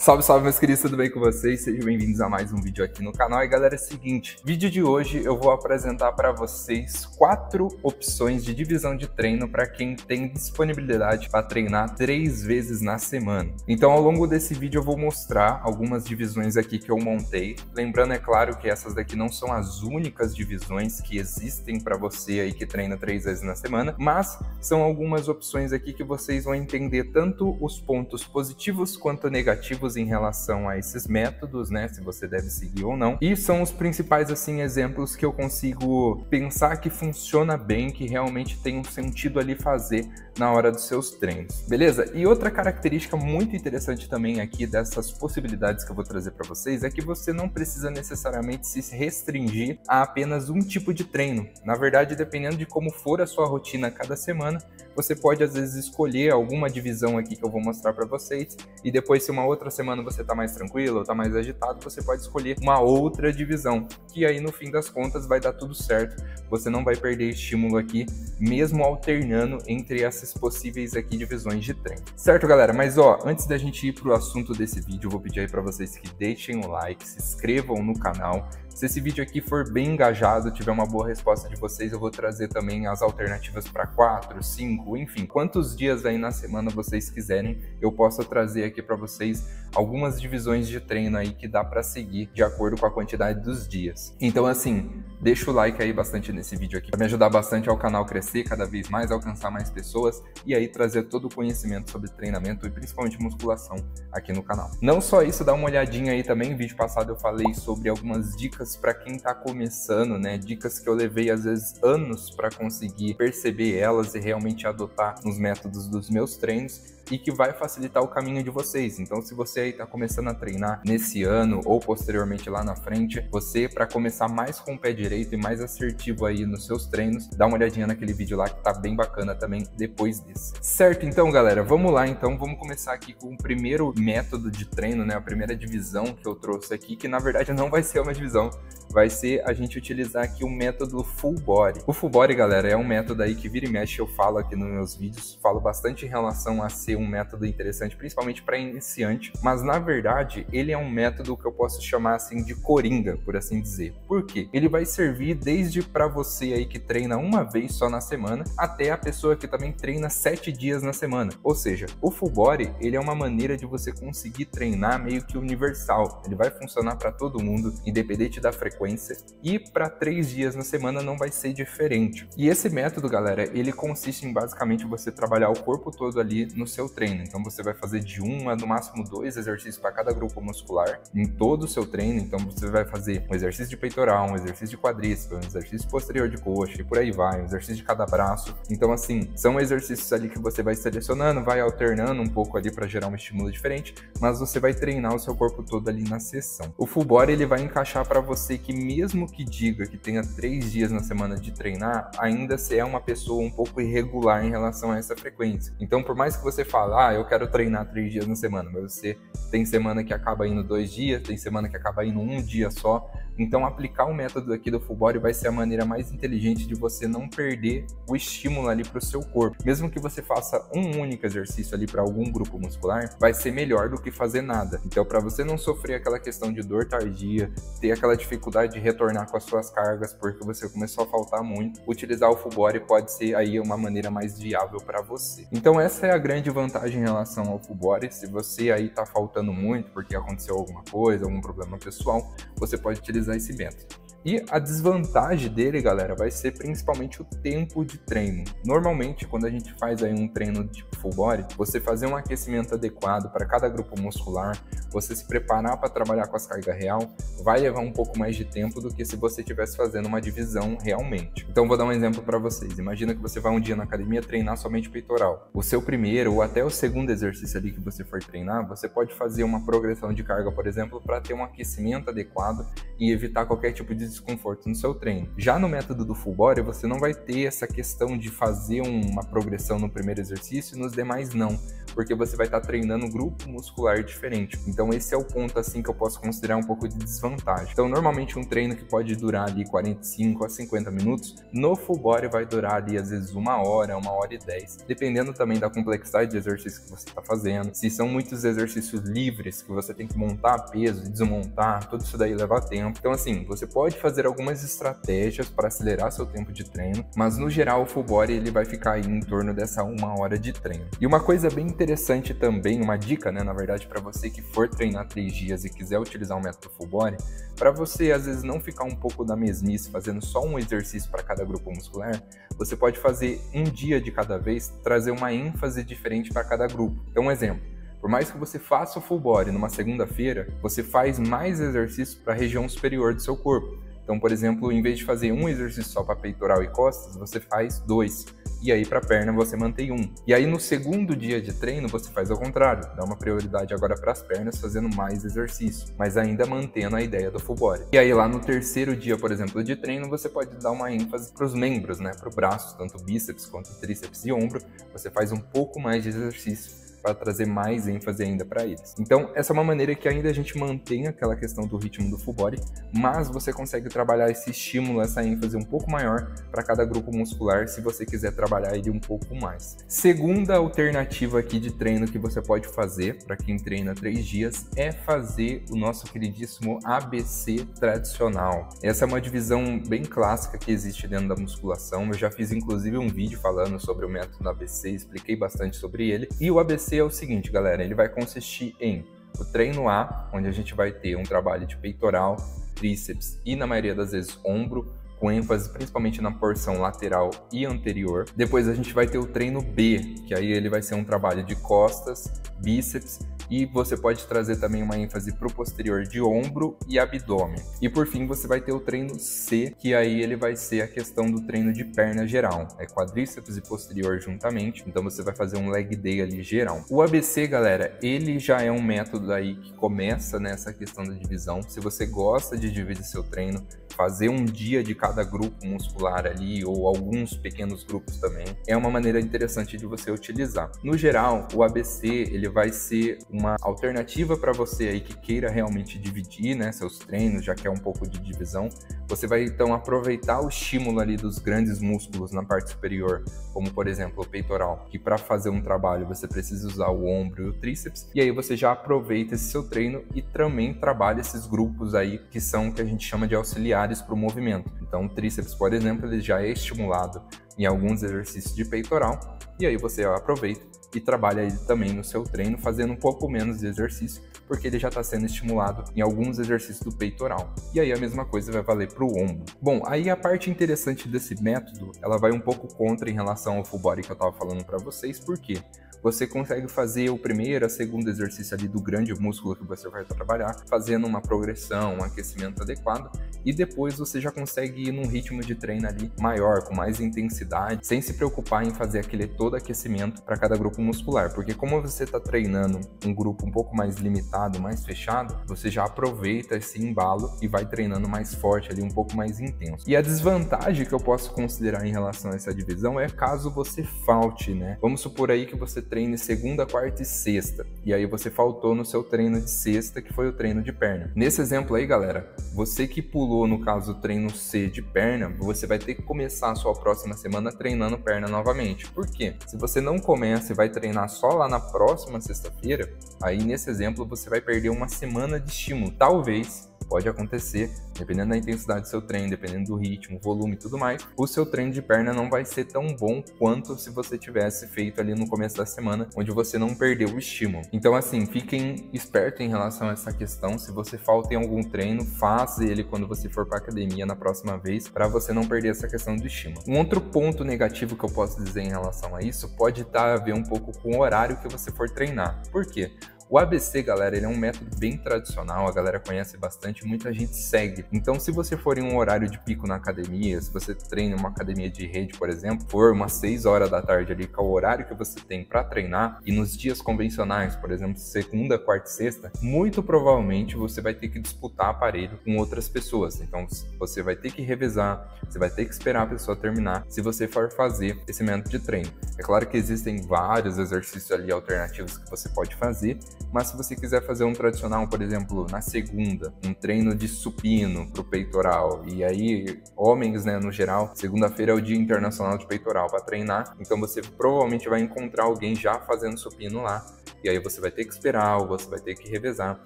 Salve, salve meus queridos, tudo bem com vocês? Sejam bem-vindos a mais um vídeo aqui no canal. E galera, é o seguinte, vídeo de hoje eu vou apresentar para vocês 4 opções de divisão de treino para quem tem disponibilidade para treinar 3 vezes na semana. Então ao longo desse vídeo eu vou mostrar algumas divisões aqui que eu montei. Lembrando, é claro, que essas daqui não são as únicas divisões que existem para você aí que treina 3 vezes na semana, mas são algumas opções aqui que vocês vão entender tanto os pontos positivos quanto negativos em relação a esses métodos, né, se você deve seguir ou não, e são os principais, assim, exemplos que eu consigo pensar que funciona bem, que realmente tem um sentido ali fazer na hora dos seus treinos, beleza? E outra característica muito interessante também aqui dessas possibilidades que eu vou trazer para vocês é que você não precisa necessariamente se restringir a apenas um tipo de treino. Na verdade, dependendo de como for a sua rotina cada semana, você pode às vezes escolher alguma divisão aqui que eu vou mostrar para vocês, e depois, se uma outra semana você tá mais tranquilo ou tá mais agitado, você pode escolher uma outra divisão, que aí no fim das contas vai dar tudo certo. Você não vai perder estímulo aqui, mesmo alternando entre essas possíveis aqui divisões de treino. Certo, galera? Mas ó, antes da gente ir pro assunto desse vídeo, eu vou pedir aí para vocês que deixem o like, se inscrevam no canal. Se esse vídeo aqui for bem engajado, tiver uma boa resposta de vocês, eu vou trazer também as alternativas para 4, 5, enfim, quantos dias aí na semana vocês quiserem, eu posso trazer aqui para vocês algumas divisões de treino aí que dá para seguir de acordo com a quantidade dos dias. Então assim, deixa o like aí bastante nesse vídeo aqui para me ajudar bastante ao canal crescer cada vez mais, alcançar mais pessoas e aí trazer todo o conhecimento sobre treinamento e principalmente musculação aqui no canal. Não só isso, dá uma olhadinha aí também, no vídeo passado eu falei sobre algumas dicas para quem tá começando, né? Dicas que eu levei às vezes anos para conseguir perceber elas e realmente adotar nos métodos dos meus treinos e que vai facilitar o caminho de vocês. Então, se você aí tá começando a treinar nesse ano ou posteriormente lá na frente, você, para começar mais com o pé direito e mais assertivo aí nos seus treinos, dá uma olhadinha naquele vídeo lá que tá bem bacana também depois desse. Certo? Então, galera, vamos lá então, vamos começar aqui com o primeiro método de treino, né? A primeira divisão que eu trouxe aqui, que na verdade não vai ser uma divisão, vai ser a gente utilizar aqui o método Full Body. O Full Body, galera, é um método aí que vira e mexe eu falo aqui nos meus vídeos, falo bastante em relação a ser um método interessante, principalmente para iniciante, mas na verdade ele é um método que eu posso chamar assim de coringa, por assim dizer. Por quê? Ele vai servir desde para você aí que treina uma vez só na semana, até a pessoa que também treina 7 dias na semana. Ou seja, o Full Body, ele é uma maneira de você conseguir treinar meio que universal. Ele vai funcionar para todo mundo, independente da frequência, e para 3 dias na semana não vai ser diferente. E esse método, galera, ele consiste em basicamente você trabalhar o corpo todo ali no seu treino. Então você vai fazer de 1 a no máximo 2 exercícios para cada grupo muscular em todo o seu treino. Então você vai fazer um exercício de peitoral, um exercício de quadríceps, um exercício posterior de coxa e por aí vai, um exercício de cada braço. Então assim, são exercícios ali que você vai selecionando, vai alternando um pouco ali para gerar um estímulo diferente, mas você vai treinar o seu corpo todo ali na sessão. O Full Body, ele vai encaixar para você que mesmo que diga que tenha 3 dias na semana de treinar, ainda se é uma pessoa um pouco irregular em relação a essa frequência. Então por mais que você fale, eu quero treinar 3 dias na semana, mas você tem semana que acaba indo 2 dias, tem semana que acaba indo 1 dia só. Então aplicar o método aqui do Full Body vai ser a maneira mais inteligente de você não perder o estímulo ali para o seu corpo. Mesmo que você faça um único exercício ali para algum grupo muscular, vai ser melhor do que fazer nada. Então para você não sofrer aquela questão de dor tardia, ter aquela dificuldade de retornar com as suas cargas porque você começou a faltar muito, utilizar o Full Body pode ser aí uma maneira mais viável para você. Então essa é a grande vantagem em relação ao Full Body. Se você aí tá faltando muito porque aconteceu alguma coisa, algum problema pessoal, você pode utilizar esse método. E a desvantagem dele, galera, vai ser principalmente o tempo de treino. Normalmente, quando a gente faz aí um treino tipo Full Body, você fazer um aquecimento adequado para cada grupo muscular, você se preparar para trabalhar com as cargas real, vai levar um pouco mais de tempo do que se você estivesse fazendo uma divisão realmente. Então, vou dar um exemplo para vocês. Imagina que você vai um dia na academia treinar somente peitoral. O seu primeiro ou até o segundo exercício ali que você for treinar, você pode fazer uma progressão de carga, por exemplo, para ter um aquecimento adequado e evitar qualquer tipo de desconforto no seu treino. Já no método do Full Body, você não vai ter essa questão de fazer uma progressão no primeiro exercício e nos demais não. porque você vai estar treinando um grupo muscular diferente. Então esse é o ponto assim que eu posso considerar um pouco de desvantagem. Então normalmente um treino que pode durar ali 45 a 50 minutos, no full body vai durar ali às vezes 1 hora e 10, dependendo também da complexidade de exercício que você está fazendo. Se são muitos exercícios livres que você tem que montar peso, desmontar, tudo isso daí leva tempo. Então assim, você pode fazer algumas estratégias para acelerar seu tempo de treino, mas no geral o full body ele vai ficar aí em torno dessa 1 hora de treino. E uma coisa bem interessante também, uma dica, né, na verdade, para você que for treinar 3 dias e quiser utilizar o método full body, para você às vezes não ficar um pouco da mesmice fazendo só um exercício para cada grupo muscular, você pode fazer um dia de cada vez, trazer uma ênfase diferente para cada grupo. Então, um exemplo, por mais que você faça o full body numa segunda-feira, você faz mais exercícios para a região superior do seu corpo. Então, por exemplo, em vez de fazer um exercício só para peitoral e costas, você faz 2. E aí para perna você mantém 1. E aí no segundo dia de treino você faz ao contrário, dá uma prioridade agora para as pernas fazendo mais exercício, mas ainda mantendo a ideia do full body. E aí lá no terceiro dia, por exemplo, de treino, você pode dar uma ênfase para os membros, né, para o braço, tanto bíceps quanto tríceps e ombro, você faz um pouco mais de exercício para trazer mais ênfase ainda para eles. Então, essa é uma maneira que ainda a gente mantém aquela questão do ritmo do full body, mas você consegue trabalhar esse estímulo, essa ênfase um pouco maior para cada grupo muscular, se você quiser trabalhar ele um pouco mais. Segunda alternativa aqui de treino que você pode fazer para quem treina 3 dias é fazer o nosso queridíssimo ABC tradicional. Essa é uma divisão bem clássica que existe dentro da musculação. Eu já fiz inclusive um vídeo falando sobre o método do ABC, expliquei bastante sobre ele. E o ABC é o seguinte, galera, ele vai consistir em o treino A, onde a gente vai ter um trabalho de peitoral, tríceps e, na maioria das vezes, ombro, com ênfase principalmente na porção lateral e anterior. Depois a gente vai ter o treino B, que aí ele vai ser um trabalho de costas, bíceps, e você pode trazer também uma ênfase para o posterior de ombro e abdômen. E por fim você vai ter o treino C, que aí ele vai ser a questão do treino de perna geral, é quadríceps e posterior juntamente, então você vai fazer um leg day ali geral. O ABC, galera, ele já é um método aí que começa nessa questão da divisão. Se você gosta de dividir seu treino, fazer um dia de cada grupo muscular ali, ou alguns pequenos grupos também, é uma maneira interessante de você utilizar. No geral, o ABC ele vai ser uma alternativa para você aí que queira realmente dividir, né, seus treinos, já que é um pouco de divisão. Você vai então aproveitar o estímulo ali dos grandes músculos na parte superior, como por exemplo o peitoral, que para fazer um trabalho você precisa usar o ombro e o tríceps, e aí você já aproveita esse seu treino e também trabalha esses grupos aí que são o que a gente chama de auxiliares para o movimento. Então o tríceps, por exemplo, ele já é estimulado em alguns exercícios de peitoral, e aí você aproveita e trabalha ele também no seu treino, fazendo um pouco menos de exercício, porque ele já está sendo estimulado em alguns exercícios do peitoral. E aí a mesma coisa vai valer para o ombro. Bom, aí a parte interessante desse método, ela vai um pouco contra em relação ao full body que eu estava falando para vocês, por quê? Você consegue fazer o primeiro, a segundo exercício ali do grande músculo que você vai trabalhar, fazendo uma progressão, um aquecimento adequado, e depois você já consegue ir num ritmo de treino ali maior, com mais intensidade, sem se preocupar em fazer aquele todo aquecimento para cada grupo muscular, porque como você está treinando um grupo um pouco mais limitado, mais fechado, você já aproveita esse embalo e vai treinando mais forte ali, um pouco mais intenso. E a desvantagem que eu posso considerar em relação a essa divisão é caso você falte, né? Vamos supor aí que você treine segunda, quarta e sexta, e aí você faltou no seu treino de sexta, que foi o treino de perna. Nesse exemplo aí, galera, você que pulou, no caso, o treino C de perna, você vai ter que começar a sua próxima semana treinando perna novamente. Por quê? Se você não começa e vai treinar só lá na próxima sexta-feira, aí nesse exemplo você vai perder uma semana de estímulo. Talvez, pode acontecer, dependendo da intensidade do seu treino, dependendo do ritmo, volume e tudo mais, o seu treino de perna não vai ser tão bom quanto se você tivesse feito ali no começo da semana, onde você não perdeu o estímulo. Então assim, fiquem espertos em relação a essa questão. Se você falta em algum treino, faça ele quando você for para academia na próxima vez, para você não perder essa questão do estímulo. Um outro ponto negativo que eu posso dizer em relação a isso pode estar a ver um pouco com o horário que você for treinar. Por quê? O ABC, galera, ele é um método bem tradicional, a galera conhece bastante, muita gente segue. Então, se você for em um horário de pico na academia, se você treina em uma academia de rede, por exemplo, for umas 6 horas da tarde ali, que é o horário que você tem para treinar, e nos dias convencionais, por exemplo, segunda, quarta e sexta, muito provavelmente você vai ter que disputar aparelho com outras pessoas. Então, você vai ter que revezar, você vai ter que esperar a pessoa terminar se você for fazer esse método de treino. É claro que existem vários exercícios ali alternativos que você pode fazer, mas se você quiser fazer um tradicional, por exemplo, na segunda, um treino de supino pro peitoral, e aí homens, né, no geral, segunda-feira é o Dia Internacional de Peitoral para treinar, então você provavelmente vai encontrar alguém já fazendo supino lá, e aí você vai ter que esperar ou você vai ter que revezar.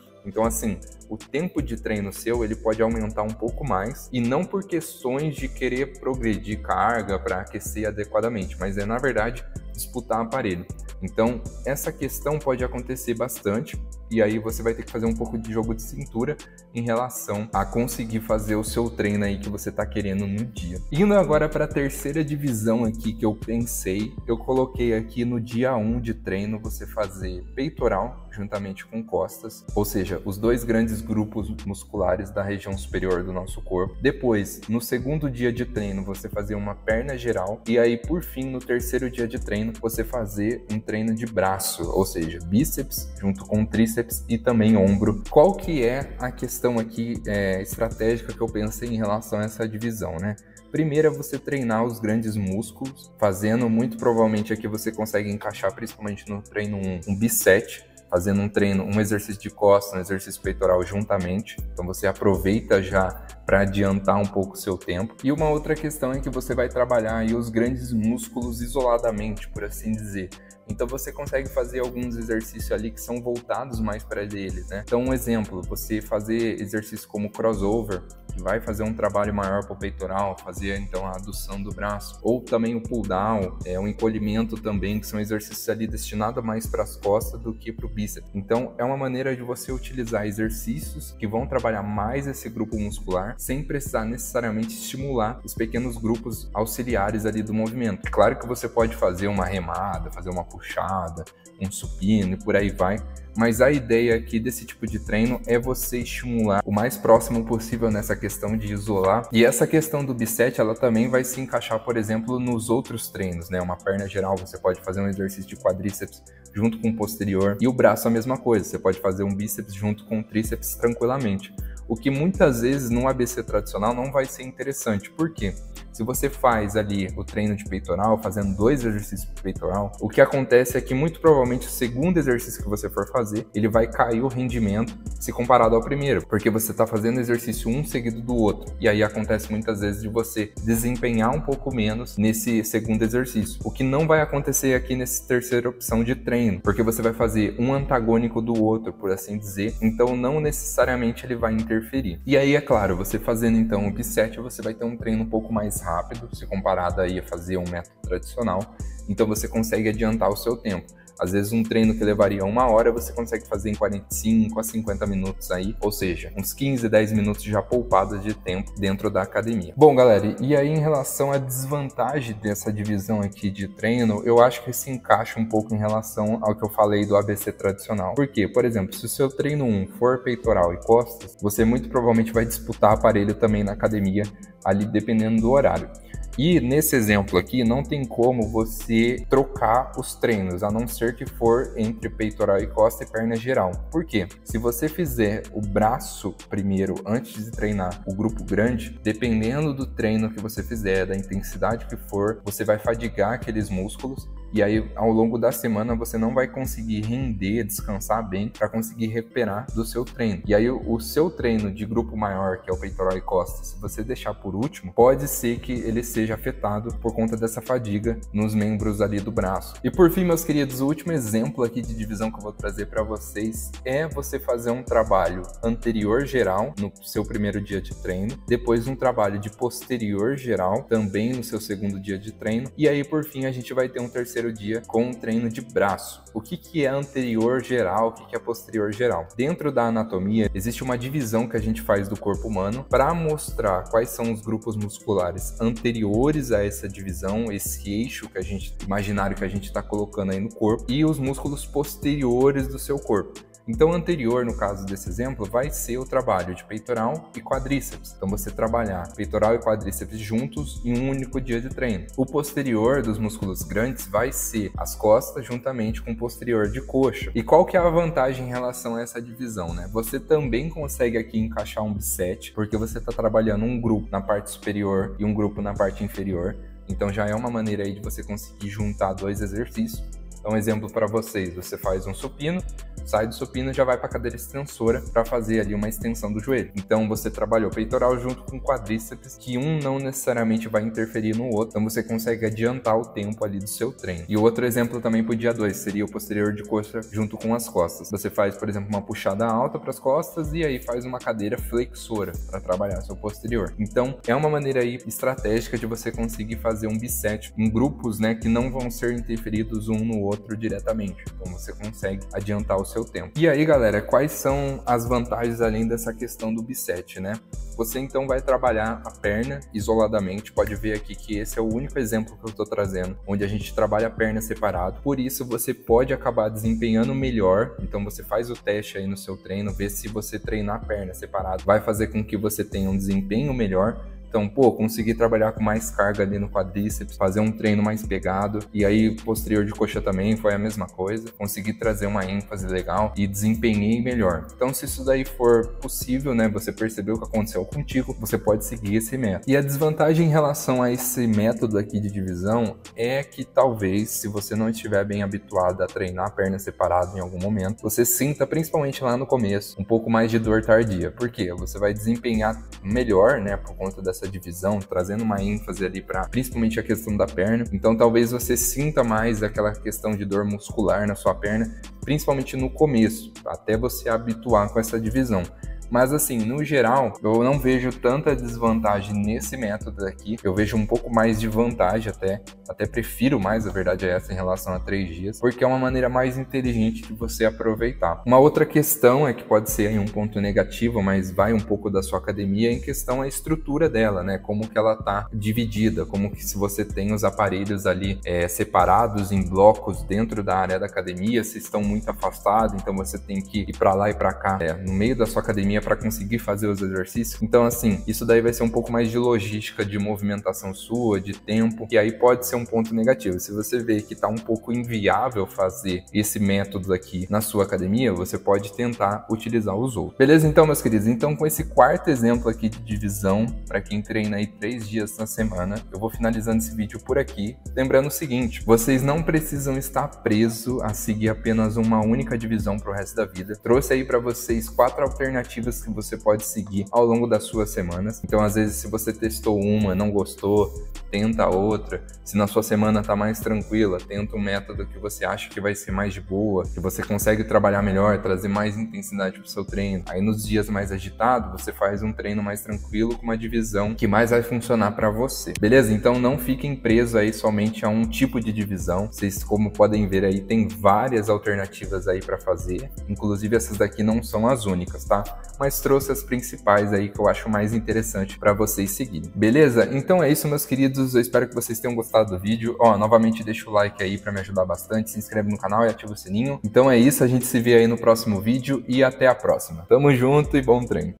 Então, assim, o tempo de treino seu, ele pode aumentar um pouco mais, e não por questões de querer progredir carga para aquecer adequadamente, mas é, na verdade, disputar aparelho. Então, essa questão pode acontecer bastante, e aí você vai ter que fazer um pouco de jogo de cintura em relação a conseguir fazer o seu treino aí que você tá querendo no dia. Indo agora para a terceira divisão aqui que eu pensei, eu coloquei aqui no dia 1 de treino você fazer peitoral juntamente com costas, ou seja, os dois grandes grupos musculares da região superior do nosso corpo. Depois, no segundo dia de treino, você fazer uma perna geral, e aí por fim, no terceiro dia de treino, você fazer um treino de braço, ou seja, bíceps junto com tríceps e também ombro. Qual que é a questão aqui estratégica que eu pensei em relação a essa divisão, né? Primeiro é você treinar os grandes músculos, fazendo, muito provavelmente aqui você consegue encaixar principalmente no treino um biset, fazendo um exercício de costas, um exercício peitoral juntamente. Então você aproveita já para adiantar um pouco o seu tempo. E uma outra questão é que você vai trabalhar aí os grandes músculos isoladamente, por assim dizer. Então você consegue fazer alguns exercícios ali que são voltados mais para eles, né? Então um exemplo, você fazer exercício como crossover, que vai fazer um trabalho maior para o peitoral, fazer então a adução do braço, ou também o pull down, um encolhimento também, que são exercícios ali destinados mais para as costas do que para o bíceps. Então é uma maneira de você utilizar exercícios que vão trabalhar mais esse grupo muscular, sem precisar necessariamente estimular os pequenos grupos auxiliares ali do movimento. É claro que você pode fazer uma remada, fazer uma puxada, um supino e por aí vai, mas a ideia aqui desse tipo de treino é você estimular o mais próximo possível nessa questão de isolar. E essa questão do bicep, ela também vai se encaixar, por exemplo, nos outros treinos, né? Uma perna geral, você pode fazer um exercício de quadríceps junto com o posterior, e o braço a mesma coisa, você pode fazer um bíceps junto com o tríceps tranquilamente. O que muitas vezes no ABC tradicional não vai ser interessante. Por quê? Se você faz ali o treino de peitoral, fazendo 2 exercícios de peitoral, o que acontece é que muito provavelmente o segundo exercício que você for fazer, ele vai cair o rendimento se comparado ao primeiro, porque você está fazendo exercício um seguido do outro. E aí acontece muitas vezes de você desempenhar um pouco menos nesse segundo exercício. O que não vai acontecer aqui nessa terceira opção de treino, porque você vai fazer um antagônico do outro, por assim dizer, então não necessariamente ele vai interferir. E aí, é claro, você fazendo então o bicep, você vai ter um treino um pouco mais rápido, se comparado aí a fazer um método tradicional, então você consegue adiantar o seu tempo. Às vezes um treino que levaria 1 hora, você consegue fazer em 45 a 50 minutos aí, ou seja, uns 15, 10 minutos já poupados de tempo dentro da academia. Bom, galera, e aí em relação à desvantagem dessa divisão aqui de treino, eu acho que se encaixa um pouco em relação ao que eu falei do ABC tradicional. Por quê? Por exemplo, se o seu treino 1 for peitoral e costas, você muito provavelmente vai disputar aparelho também na academia, ali dependendo do horário. E nesse exemplo aqui, não tem como você trocar os treinos, a não ser que for entre peitoral e costa e perna geral. Por quê? Se você fizer o braço primeiro, antes de treinar o grupo grande, dependendo do treino que você fizer, da intensidade que for, você vai fadigar aqueles músculos. E aí, ao longo da semana, você não vai conseguir render, descansar bem para conseguir recuperar do seu treino. E aí, o seu treino de grupo maior, que é o peitoral e costas, se você deixar por último, pode ser que ele seja afetado por conta dessa fadiga nos membros ali do braço. E por fim, meus queridos, o último exemplo aqui de divisão que eu vou trazer para vocês é você fazer um trabalho anterior geral no seu primeiro dia de treino, depois um trabalho de posterior geral também no seu segundo dia de treino, e aí, por fim, a gente vai ter um terceiro dia com um treino de braço. O que é anterior geral, o que é posterior geral? Dentro da anatomia, existe uma divisão que a gente faz do corpo humano para mostrar quais são os grupos musculares anteriores a essa divisão, esse eixo que a gente, imaginário que a gente está colocando aí no corpo, e os músculos posteriores do seu corpo. Então, o anterior, no caso desse exemplo, vai ser o trabalho de peitoral e quadríceps. Então, você trabalhar peitoral e quadríceps juntos em um único dia de treino. O posterior dos músculos grandes vai ser as costas juntamente com o posterior de coxa. E qual que é a vantagem em relação a essa divisão, né? Você também consegue aqui encaixar um biset, porque você está trabalhando um grupo na parte superior e um grupo na parte inferior. Então já é uma maneira aí de você conseguir juntar dois exercícios. Então, um exemplo para vocês, você faz um supino, sai do supino e já vai para a cadeira extensora para fazer ali uma extensão do joelho. Então, você trabalhou peitoral junto com quadríceps, que um não necessariamente vai interferir no outro, então você consegue adiantar o tempo ali do seu treino. E outro exemplo também para o dia 2 seria o posterior de coxa junto com as costas. Você faz, por exemplo, uma puxada alta para as costas e aí faz uma cadeira flexora para trabalhar seu posterior. Então, é uma maneira aí estratégica de você conseguir fazer um biset em grupos, né, que não vão ser interferidos um no outro diretamente. Então você consegue adiantar o seu tempo. E aí, galera, quais são as vantagens além dessa questão do biset, né? Você então vai trabalhar a perna isoladamente. Pode ver aqui que esse é o único exemplo que eu estou trazendo, onde a gente trabalha a perna separado. Por isso você pode acabar desempenhando melhor. Então você faz o teste aí no seu treino, vê se você treinar a perna separado vai fazer com que você tenha um desempenho melhor. Então, consegui trabalhar com mais carga ali no quadríceps, fazer um treino mais pegado. E aí, posterior de coxa também foi a mesma coisa. Consegui trazer uma ênfase legal e desempenhei melhor. Então, se isso daí for possível, né, você percebeu o que aconteceu contigo, você pode seguir esse método. E a desvantagem em relação a esse método aqui de divisão é que talvez, se você não estiver bem habituado a treinar a perna separada em algum momento, você sinta, principalmente lá no começo, um pouco mais de dor tardia. Por quê? Você vai desempenhar melhor, né, por conta dessa divisão, trazendo uma ênfase ali para principalmente a questão da perna. Então talvez você sinta mais aquela questão de dor muscular na sua perna, principalmente no começo, até você habituar com essa divisão. Mas assim, no geral, eu não vejo tanta desvantagem nesse método aqui. Eu vejo um pouco mais de vantagem até prefiro mais, a verdade é essa, em relação a 3 dias, porque é uma maneira mais inteligente de você aproveitar. Uma outra questão é que pode ser aí um ponto negativo, mas vai um pouco da sua academia, em questão a estrutura dela, né? Como que ela tá dividida, como que se você tem os aparelhos ali separados em blocos dentro da área da academia, se estão muito afastados, então você tem que ir para lá e para cá, no meio da sua academia para conseguir fazer os exercícios. Então, assim, isso daí vai ser um pouco mais de logística, de movimentação sua, de tempo, e aí pode ser um ponto negativo. Se você vê que tá um pouco inviável fazer esse método aqui na sua academia, você pode tentar utilizar os outros. Beleza? Então, meus queridos, então com esse quarto exemplo aqui de divisão, para quem treina aí 3 dias na semana, eu vou finalizando esse vídeo por aqui. Lembrando o seguinte, vocês não precisam estar presos a seguir apenas uma única divisão pro resto da vida. Trouxe aí para vocês 4 alternativas que você pode seguir ao longo das suas semanas. Então, às vezes, se você testou uma, não gostou, tenta outra. Se na sua semana tá mais tranquila, tenta um método que você acha que vai ser mais de boa, que você consegue trabalhar melhor, trazer mais intensidade pro seu treino. Aí, nos dias mais agitados, você faz um treino mais tranquilo com uma divisão que mais vai funcionar para você. Beleza? Então, não fiquem presos aí somente a um tipo de divisão. Vocês, como podem ver aí, tem várias alternativas aí para fazer. Inclusive, essas daqui não são as únicas, tá? Mas trouxe as principais aí que eu acho mais interessante para vocês seguirem. Beleza? Então é isso, meus queridos. Eu espero que vocês tenham gostado do vídeo. Novamente deixa o like aí para me ajudar bastante. Se inscreve no canal e ativa o sininho. Então é isso, a gente se vê aí no próximo vídeo e até a próxima. Tamo junto e bom treino!